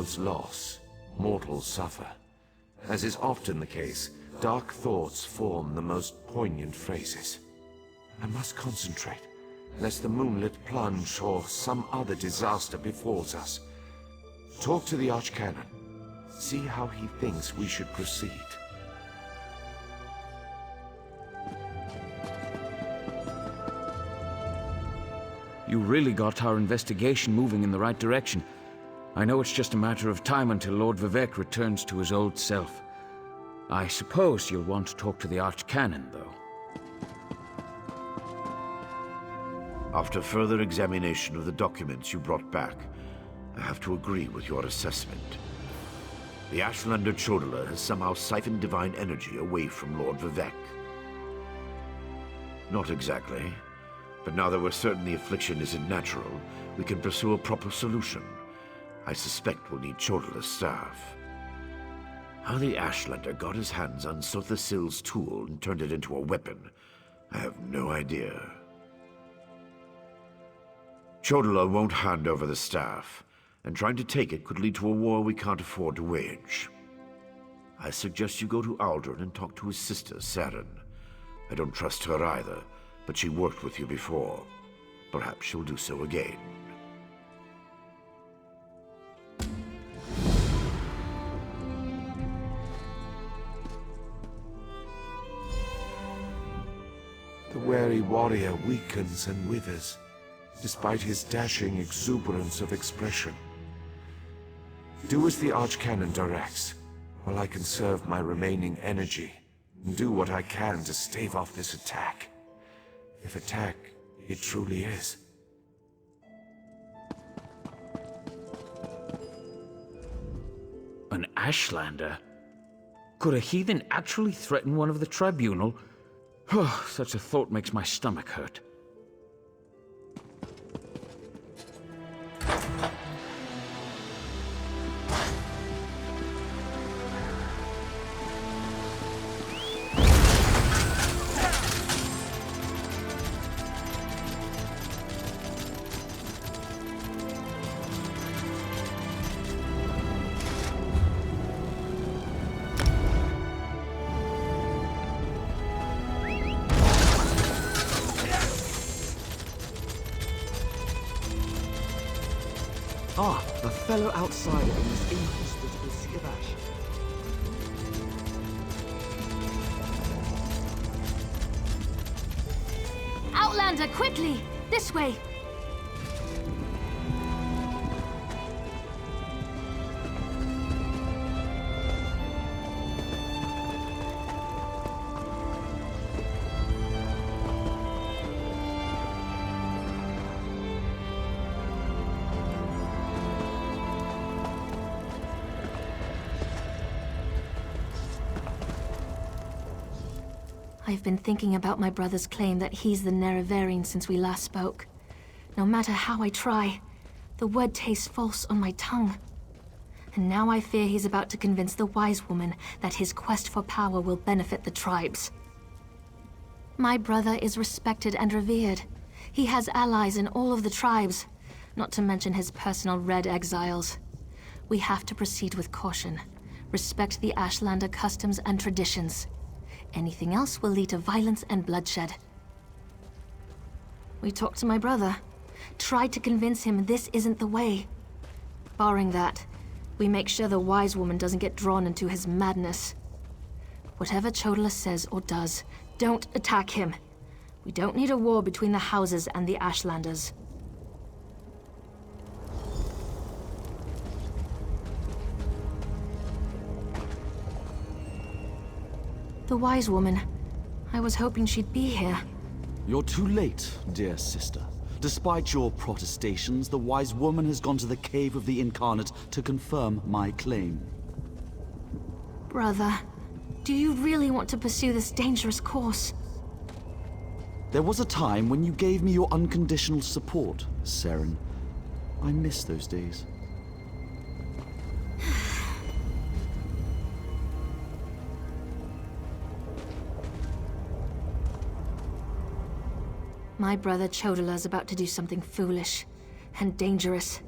hero's loss, mortals suffer. As is often the case, dark thoughts form the most poignant phrases. I must concentrate, lest the moonlit plunge or some other disaster befalls us. Talk to the Archcanon. See how he thinks we should proceed. You really got our investigation moving in the right direction. I know it's just a matter of time until Lord Vivek returns to his old self. I suppose you'll want to talk to the Archcanon, though. After further examination of the documents you brought back, I have to agree with your assessment. The Ashlander Chodala has somehow siphoned divine energy away from Lord Vivek. Not exactly, but now that we're certain the affliction isn't natural, we can pursue a proper solution. I suspect we'll need Chodala's staff. How the Ashlander got his hands on Sotha Sil's tool and turned it into a weapon, I have no idea. Chodala won't hand over the staff, and trying to take it could lead to a war we can't afford to wage. I suggest you go to Aldrin and talk to his sister, Saren. I don't trust her either, but she worked with you before. Perhaps she'll do so again. The wary warrior weakens and withers, despite his dashing exuberance of expression. Do as the Archcanon directs, while I conserve my remaining energy, and do what I can to stave off this attack. If attack it truly is. An Ashlander? Could a heathen actually threaten one of the tribunal? Oh, such a thought makes my stomach hurt. Ah, a fellow outsider in this inhospitable sea of ash. Outlander, quickly! This way! I've been thinking about my brother's claim that he's the Nerevarino since we last spoke. No matter how I try, the word tastes false on my tongue. And now I fear he's about to convince the wise woman that his quest for power will benefit the tribes. My brother is respected and revered. He has allies in all of the tribes, not to mention his personal Red exiles. We have to proceed with caution, respect the Ashlander customs and traditions. Anything else will lead to violence and bloodshed. We talked to my brother, tried to convince him this isn't the way. Barring that, we make sure the wise woman doesn't get drawn into his madness. Whatever Chodala says or does, don't attack him. We don't need a war between the houses and the Ashlanders. The wise woman. I was hoping she'd be here. You're too late, dear sister. Despite your protestations, the wise woman has gone to the cave of the Incarnate to confirm my claim. Brother, do you really want to pursue this dangerous course? There was a time when you gave me your unconditional support, Saren. I miss those days. My brother Chodala's about to do something foolish and dangerous.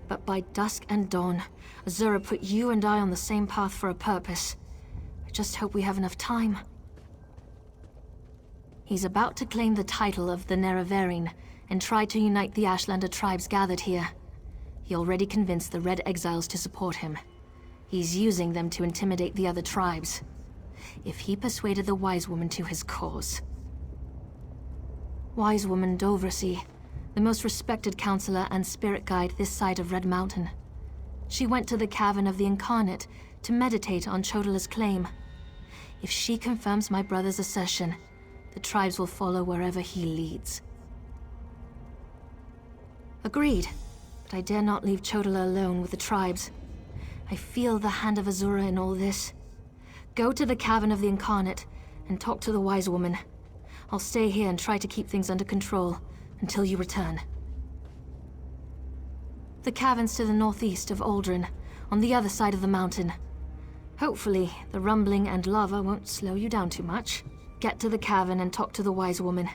But by dusk and dawn, Azura put you and I on the same path for a purpose. I just hope we have enough time. He's about to claim the title of the Nerevarine and try to unite the Ashlander tribes gathered here. He already convinced the Red Exiles to support him. He's using them to intimidate the other tribes. If he persuaded the Wise Woman to his cause. Wise Woman Dovrasi, the most respected counselor and spirit guide this side of Red Mountain. She went to the Cavern of the Incarnate to meditate on Chodala's claim. If she confirms my brother's assertion, the tribes will follow wherever he leads. Agreed, but I dare not leave Chodala alone with the tribes. I feel the hand of Azura in all this. Go to the Cavern of the Incarnate and talk to the Wise Woman. I'll stay here and try to keep things under control until you return. The cavern's to the northeast of Aldrin, on the other side of the mountain. Hopefully, the rumbling and lava won't slow you down too much. Get to the cavern and talk to the Wise Woman.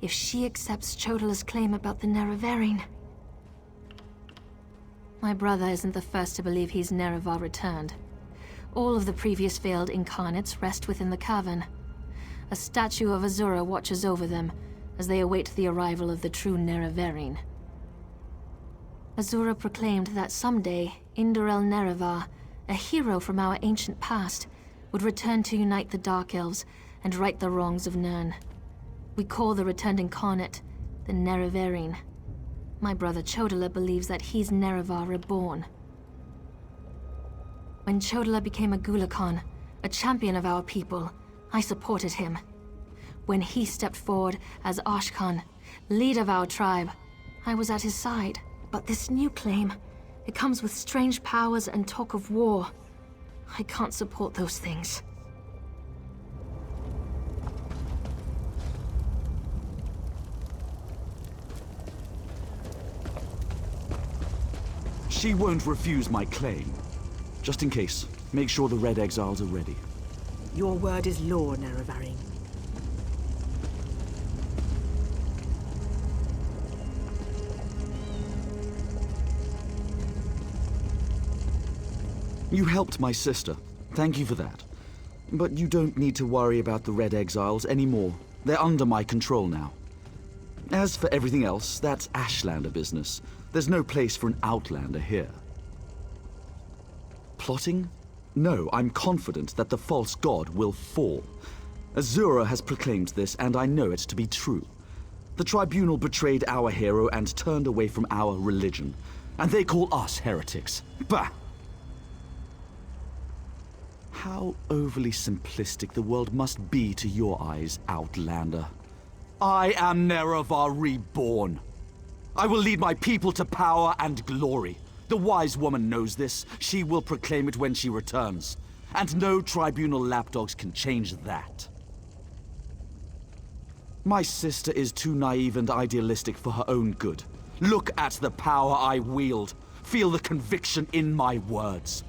If she accepts Chodala's claim about the Nerevarine. My brother isn't the first to believe he's Nerevar returned. All of the previous failed incarnates rest within the cavern. A statue of Azura watches over them as they await the arrival of the true Nerevarine. Azura proclaimed that someday, Indorel Nerevar, a hero from our ancient past, would return to unite the Dark Elves and right the wrongs of Nirn. We call the returned incarnate the Nerevarine. My brother Chodala believes that he's Nerevar reborn. When Chodala became a Gulakan, a champion of our people, I supported him. When he stepped forward as Ashkan, leader of our tribe, I was at his side. But this new claim, it comes with strange powers and talk of war. I can't support those things. She won't refuse my claim. Just in case, make sure the Red Exiles are ready. Your word is law, Nerevarine. You helped my sister. Thank you for that. But you don't need to worry about the Red Exiles anymore. They're under my control now. As for everything else, that's Ashlander business. There's no place for an Outlander here. Plotting? No, I'm confident that the false god will fall. Azura has proclaimed this, and I know it to be true. The Tribunal betrayed our hero and turned away from our religion. And they call us heretics. Bah! How overly simplistic the world must be to your eyes, Outlander. I am Nerevar reborn. I will lead my people to power and glory. The Wise Woman knows this. She will proclaim it when she returns. And no Tribunal lapdogs can change that. My sister is too naive and idealistic for her own good. Look at the power I wield. Feel the conviction in my words.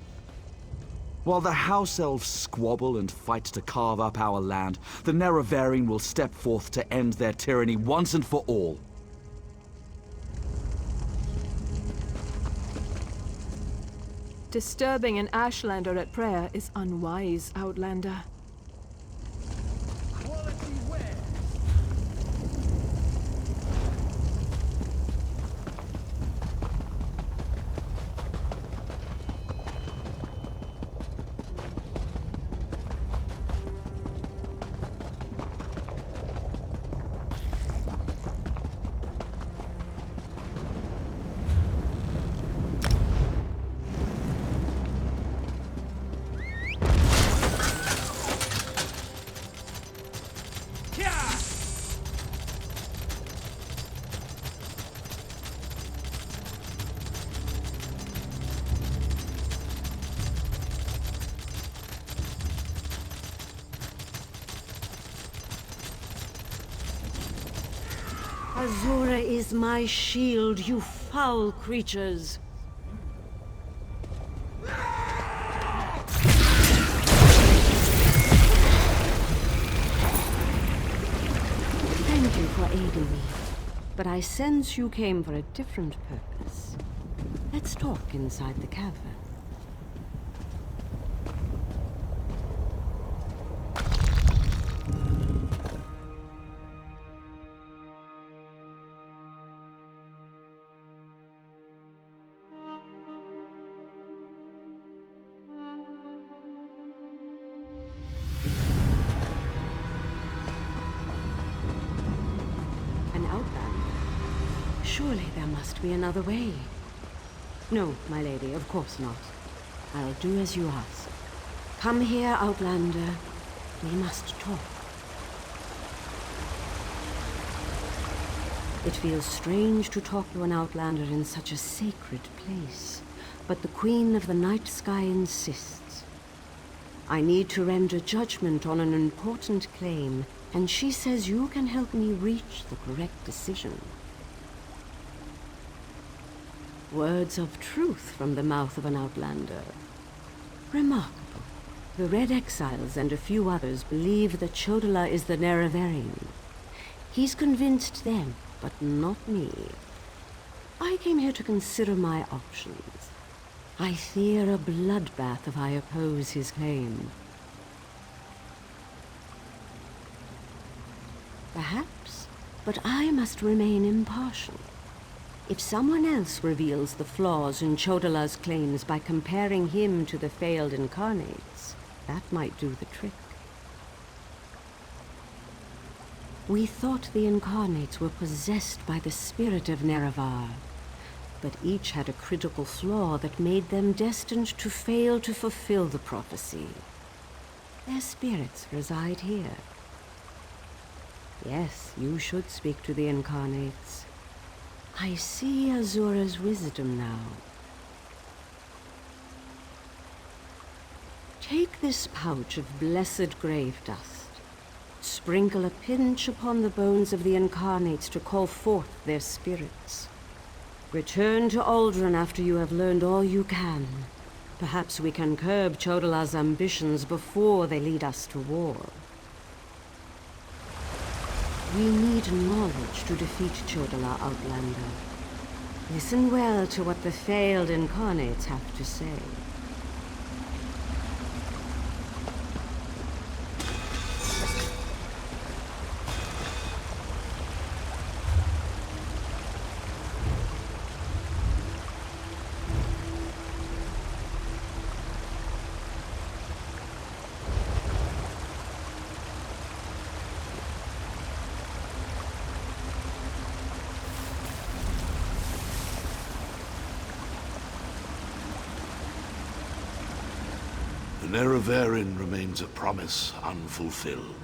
While the House Elves squabble and fight to carve up our land, the Nerevarine will step forth to end their tyranny once and for all. Disturbing an Ashlander at prayer is unwise, Outlander. Azura is my shield, you foul creatures. Thank you for aiding me, but I sense you came for a different purpose. Let's talk inside the cavern. An outlander? Surely there must be another way. No, my lady, of course not. I'll do as you ask. Come here, Outlander. We must talk. It feels strange to talk to an Outlander in such a sacred place, but the Queen of the Night Sky insists. I need to render judgment on an important claim, and she says you can help me reach the correct decision. Words of truth from the mouth of an Outlander. Remarkable. The Red Exiles and a few others believe that Chodala is the Nerevarino. He's convinced them, but not me. I came here to consider my options. I fear a bloodbath if I oppose his claim. Perhaps, but I must remain impartial. If someone else reveals the flaws in Chodala's claims by comparing him to the failed Incarnates, that might do the trick. We thought the Incarnates were possessed by the spirit of Nerevar, but each had a critical flaw that made them destined to fail to fulfill the prophecy. Their spirits reside here. Yes, you should speak to the Incarnates. I see Azura's wisdom now. Take this pouch of blessed grave dust. Sprinkle a pinch upon the bones of the Incarnates to call forth their spirits. Return to Aldrin after you have learned all you can. Perhaps we can curb Chodala's ambitions before they lead us to war. We need knowledge to defeat Chodala, Outlander. Listen well to what the failed Incarnates have to say. The Nerevarino remains a promise unfulfilled,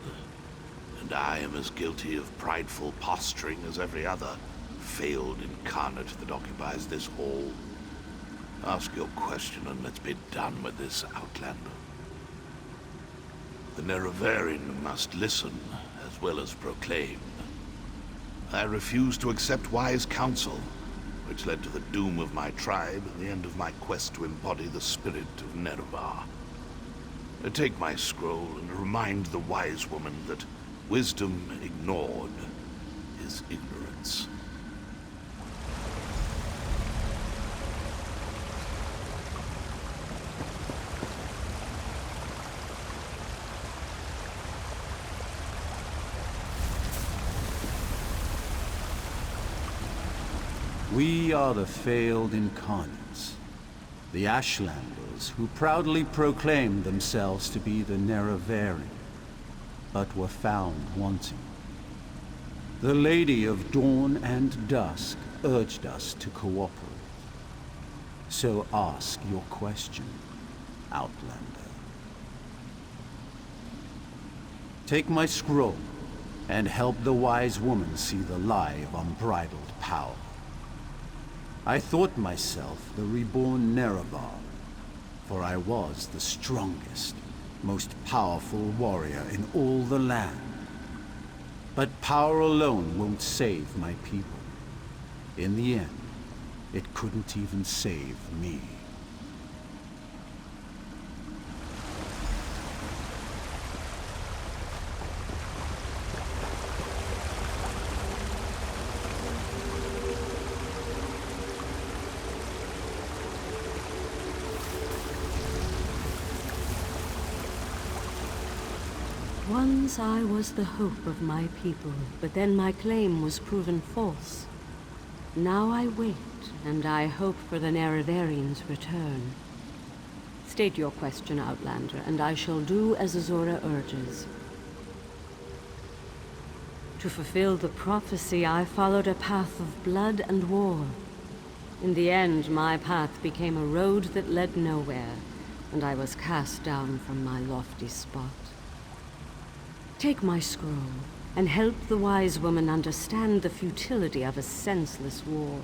and I am as guilty of prideful posturing as every other failed incarnate that occupies this hall. Ask your question and let's be done with this, Outlander. The Nerevarino must listen as well as proclaim. I refuse to accept wise counsel, which led to the doom of my tribe and the end of my quest to embody the spirit of Nerevar. Take my scroll and remind the wise woman that wisdom ignored is ignorance. We are the failed Incarnates, the Ashlanders who proudly proclaimed themselves to be the Nerevarino, but were found wanting. The Lady of Dawn and Dusk urged us to cooperate. So ask your question, Outlander. Take my scroll and help the wise woman see the lie of unbridled power. I thought myself the reborn Nerevar, for I was the strongest, most powerful warrior in all the land. But power alone won't save my people. In the end, it couldn't even save me. Once I was the hope of my people, but then my claim was proven false. Now I wait, and I hope for the Nerevarion's return. State your question, Outlander, and I shall do as Azora urges. To fulfill the prophecy, I followed a path of blood and war. In the end, my path became a road that led nowhere, and I was cast down from my lofty spot. Take my scroll, and help the wise woman understand the futility of a senseless war.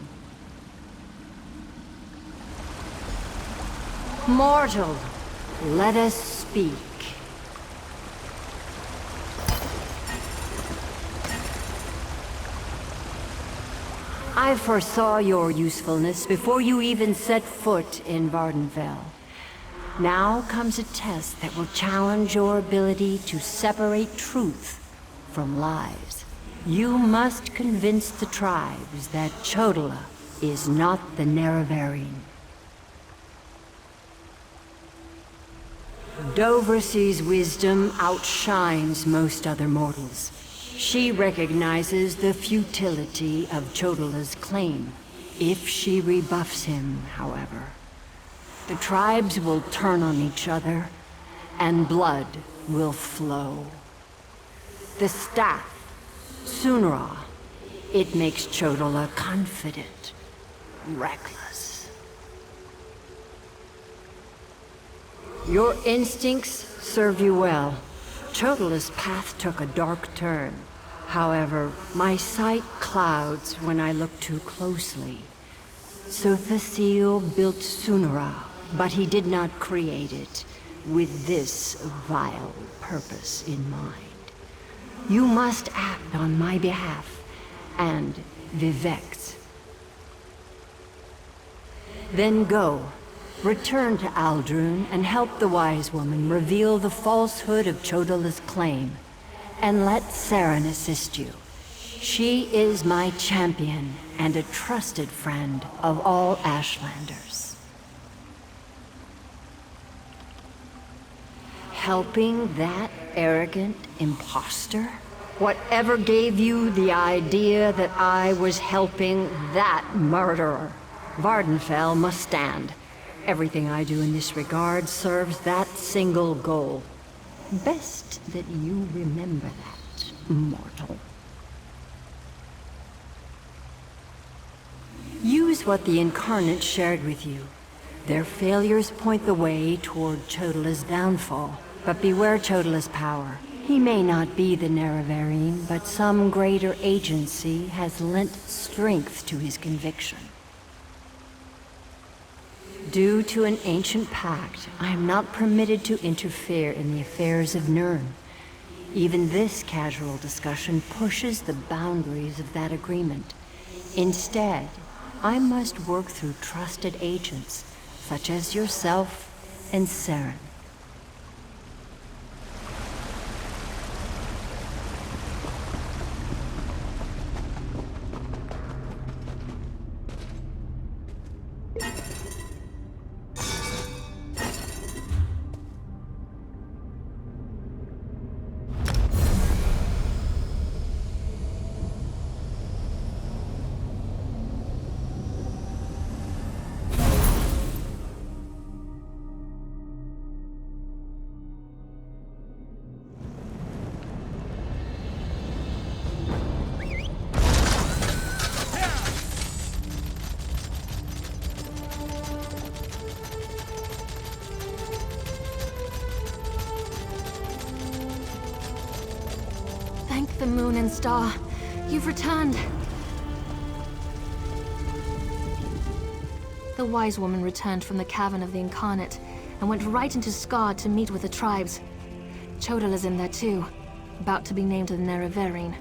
Mortal, let us speak. I foresaw your usefulness before you even set foot in Vvarden. Now comes a test that will challenge your ability to separate truth from lies. You must convince the tribes that Chodola is not the Nerevarine. Doversy's wisdom outshines most other mortals. She recognizes the futility of Chodola's claim. If she rebuffs him, however, the tribes will turn on each other, and blood will flow. The staff, Sunna, it makes Chodola confident, reckless. Your instincts served you well. Chodola's path took a dark turn. However, my sight clouds when I look too closely. Sothasil built Sunna, but he did not create it with this vile purpose in mind. You must act on my behalf, and Vivek's. Then go. Return to Aldrun and help the wise woman reveal the falsehood of Chodola's claim. And let Saren assist you. She is my champion and a trusted friend of all Ashlanders. Helping that arrogant imposter? Whatever gave you the idea that I was helping that murderer? Vvarden must stand. Everything I do in this regard serves that single goal. Best that you remember that, mortal. Use what the Incarnate shared with you. Their failures point the way toward Chodola's downfall. But beware Chodola's power. He may not be the Nerevarine, but some greater agency has lent strength to his conviction. Due to an ancient pact, I am not permitted to interfere in the affairs of Nurn. Even this casual discussion pushes the boundaries of that agreement. Instead, I must work through trusted agents, such as yourself and Saren. Thank the moon and star. You've returned. The wise woman returned from the Caverna of the Incarnate and went right into Scar to meet with the tribes. Chodola's in there too, about to be named the Nerevarine.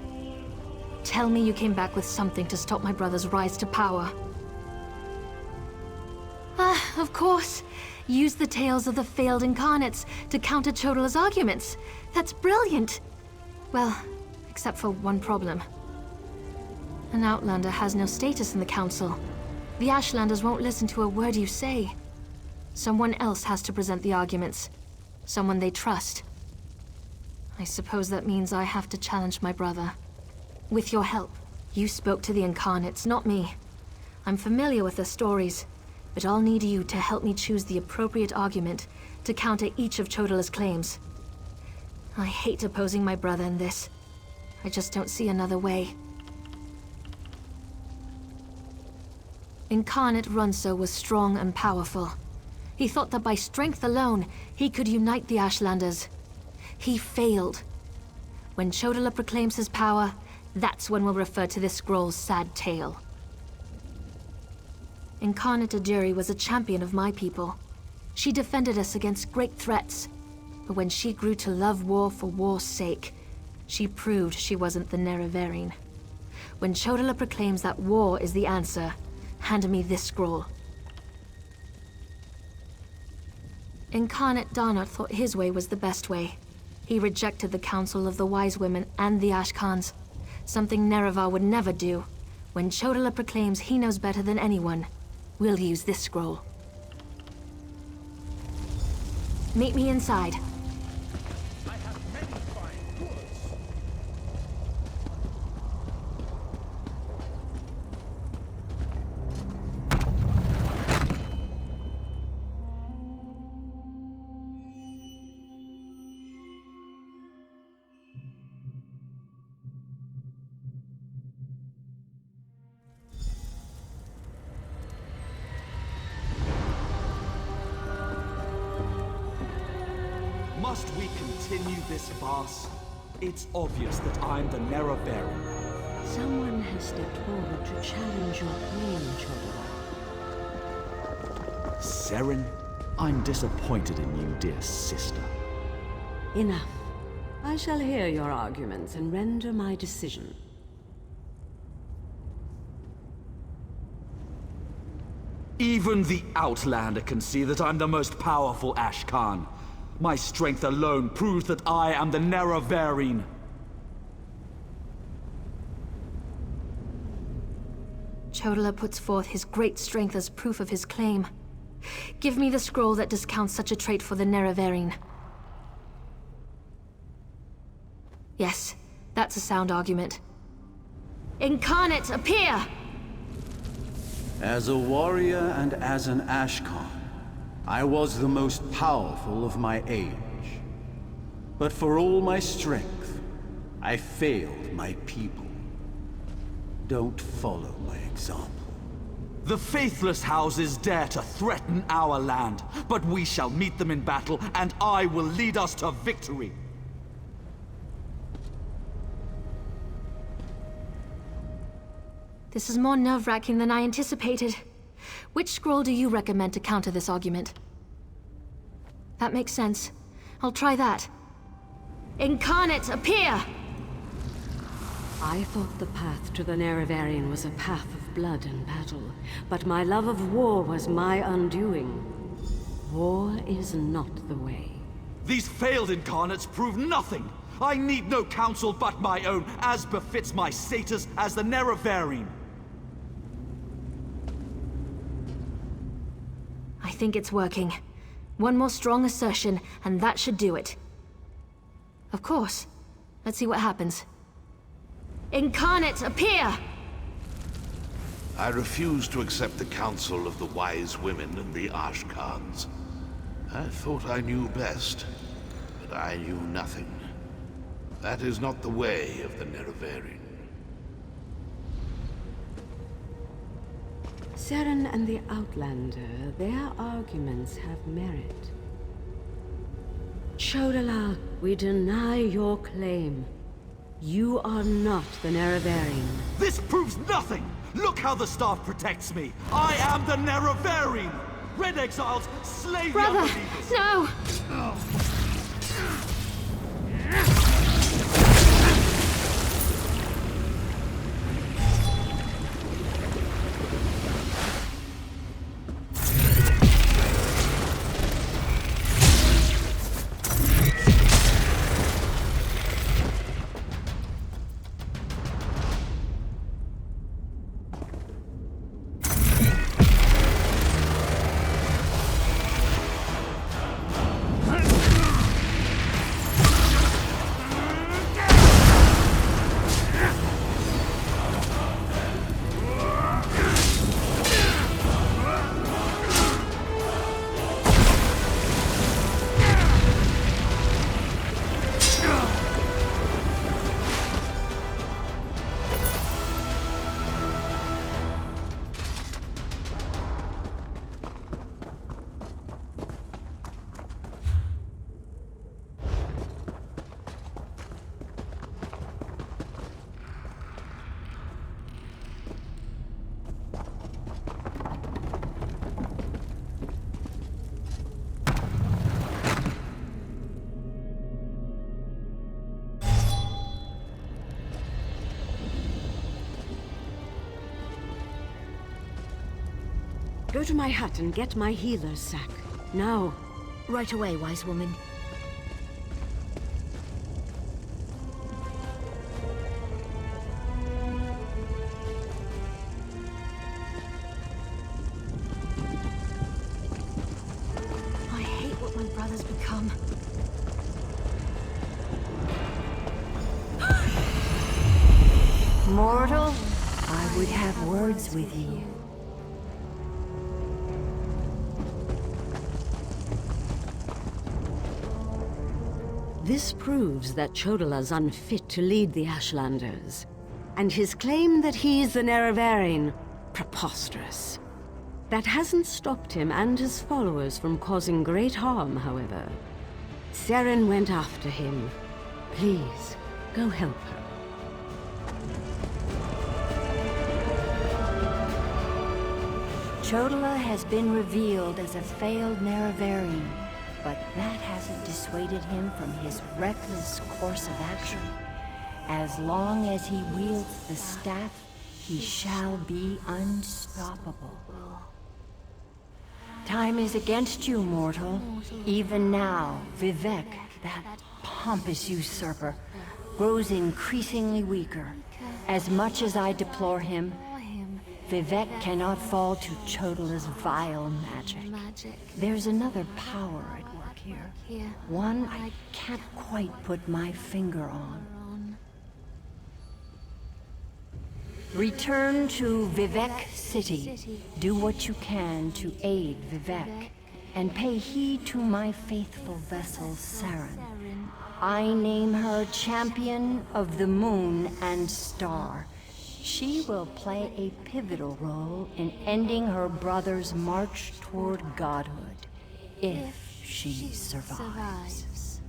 Tell me you came back with something to stop my brother's rise to power. Ah, of course. Use the tales of the failed Incarnates to counter Chodola's arguments. That's brilliant. Well, except for one problem. An Outlander has no status in the Council. The Ashlanders won't listen to a word you say. Someone else has to present the arguments. Someone they trust. I suppose that means I have to challenge my brother. With your help. You spoke to the Incarnates, not me. I'm familiar with their stories, but I'll need you to help me choose the appropriate argument to counter each of Chodala's claims. I hate opposing my brother in this. I just don't see another way. Incarnate Runso was strong and powerful. He thought that by strength alone, he could unite the Ashlanders. He failed. When Chodala proclaims his power, that's when we'll refer to this scroll's sad tale. Incarnate Aduri was a champion of my people. She defended us against great threats. But when she grew to love war for war's sake, she proved she wasn't the Nerevarine. When Chodala proclaims that war is the answer, hand me this scroll. Incarnate Darnot thought his way was the best way. He rejected the counsel of the wise women and the Ashkans, something Nerevar would never do. When Chodala proclaims he knows better than anyone, we'll use this scroll. Meet me inside. Must we continue this farce? It's obvious that I'm the Nerevarine. Someone has stepped forward to challenge your claim, Chodala. Seren, I'm disappointed in you, dear sister. Enough. I shall hear your arguments and render my decision. Even the Outlander can see that I'm the most powerful Ashkan. My strength alone proves that I am the Nerevarine. Chodala puts forth his great strength as proof of his claim. Give me the scroll that discounts such a trait for the Nerevarine. Yes, that's a sound argument. Incarnate, appear! As a warrior and as an Ashkan, I was the most powerful of my age. But for all my strength, I failed my people. Don't follow my example. The faithless houses dare to threaten our land, but we shall meet them in battle, and I will lead us to victory. This is more nerve-wracking than I anticipated. Which scroll do you recommend to counter this argument? That makes sense. I'll try that. Incarnate, appear! I thought the path to the Nerevarine was a path of blood and battle, but my love of war was my undoing. War is not the way. These failed incarnates prove nothing! I need no counsel but my own, as befits my status as the Nerevarine. I think it's working. One more strong assertion, and that should do it. Of course. Let's see what happens. Incarnate, appear! I refuse to accept the counsel of the wise women and the Ashkans. I thought I knew best, but I knew nothing. That is not the way of the Nerevarine. Seren and the Outlander, their arguments have merit. Chodala, we deny your claim. You are not the Nerevarine. This proves nothing! Look how the staff protects me! I am the Nerevarine! Red Exiles, slay the Brother, unbelievers! no! Go to my hut and get my healer's sack. Now. Right away, wise woman. I hate what my brother's become. Mortal, I would have words with you. This proves that Chodala's unfit to lead the Ashlanders. And his claim that he's the Nerevarine, preposterous. That hasn't stopped him and his followers from causing great harm, however. Seren went after him. Please, go help her. Chodala has been revealed as a failed Nerevarine, but that hasn't dissuaded him from his reckless course of action. As long as he wields the staff, he shall be unstoppable. Time is against you, mortal. Even now, Vivek, that pompous usurper, grows increasingly weaker. As much as I deplore him, Vivek cannot fall to Chodala's vile magic. There's another power at work here. One I can't quite put my finger on. Return to Vivek City. Do what you can to aid Vivek, and pay heed to my faithful vessel, Seren. I name her Champion of the Moon and Star. She will play a pivotal role in ending her brother's march toward godhood, if she survives.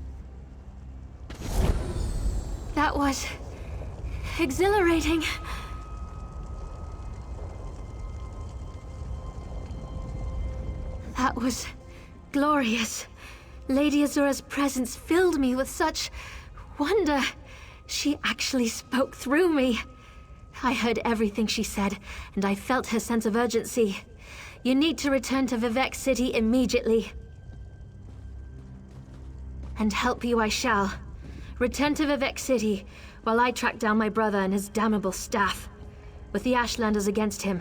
That was exhilarating. That was glorious. Lady Azura's presence filled me with such wonder. She actually spoke through me. I heard everything she said, and I felt her sense of urgency. You need to return to Vivek City immediately. And help you I shall. Return to Vivek City, while I track down my brother and his damnable staff. With the Ashlanders against him,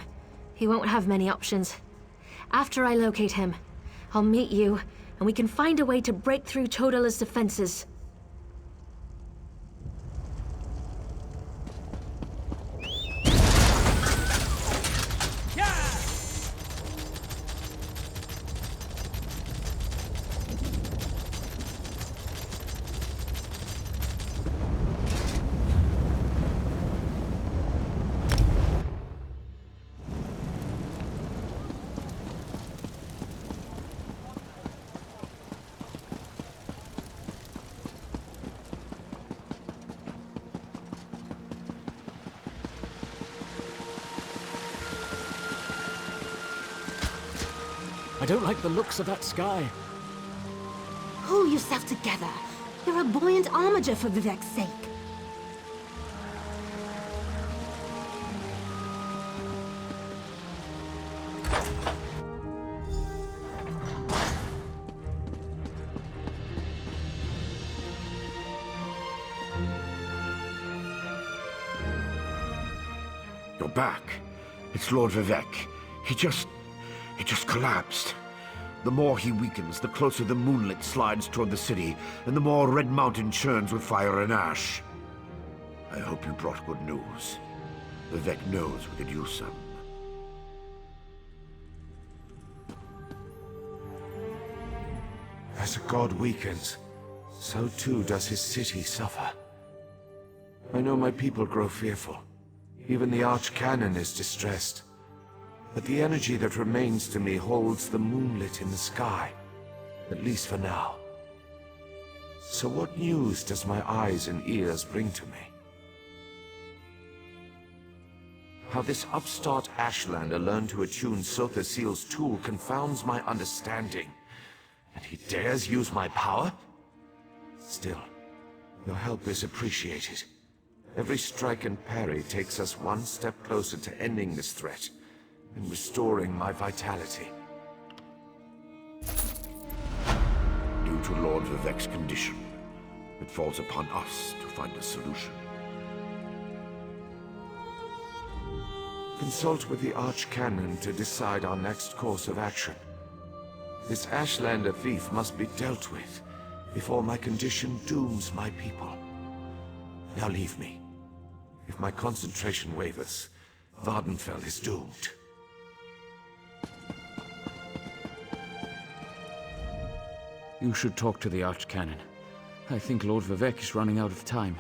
he won't have many options. After I locate him, I'll meet you, and we can find a way to break through Chodala's defenses. I don't like the looks of that sky. Pull yourself together. You're a buoyant armiger for Vivek's sake. You're back. It's Lord Vivek. He just collapsed. The more he weakens, the closer the moonlit slides toward the city, and the more Red Mountain churns with fire and ash. I hope you brought good news. Vivek knows we could use some. As a god weakens, so too does his city suffer. I know my people grow fearful. Even the Archcanon is distressed. But the energy that remains to me holds the moonlit in the sky, at least for now. So what news does my eyes and ears bring to me? How this upstart Ashlander learned to attune Sotha Seal's tool confounds my understanding. And he dares use my power? Still, your help is appreciated. Every strike and parry takes us one step closer to ending this threat. and restoring my vitality. Due to Lord Vivek's condition, it falls upon us to find a solution. Consult with the Archcanon to decide our next course of action. This Ashlander thief must be dealt with before my condition dooms my people. Now leave me. If my concentration wavers, Vvardenfell is doomed. You should talk to the Archcanon. I think Lord Vivek is running out of time.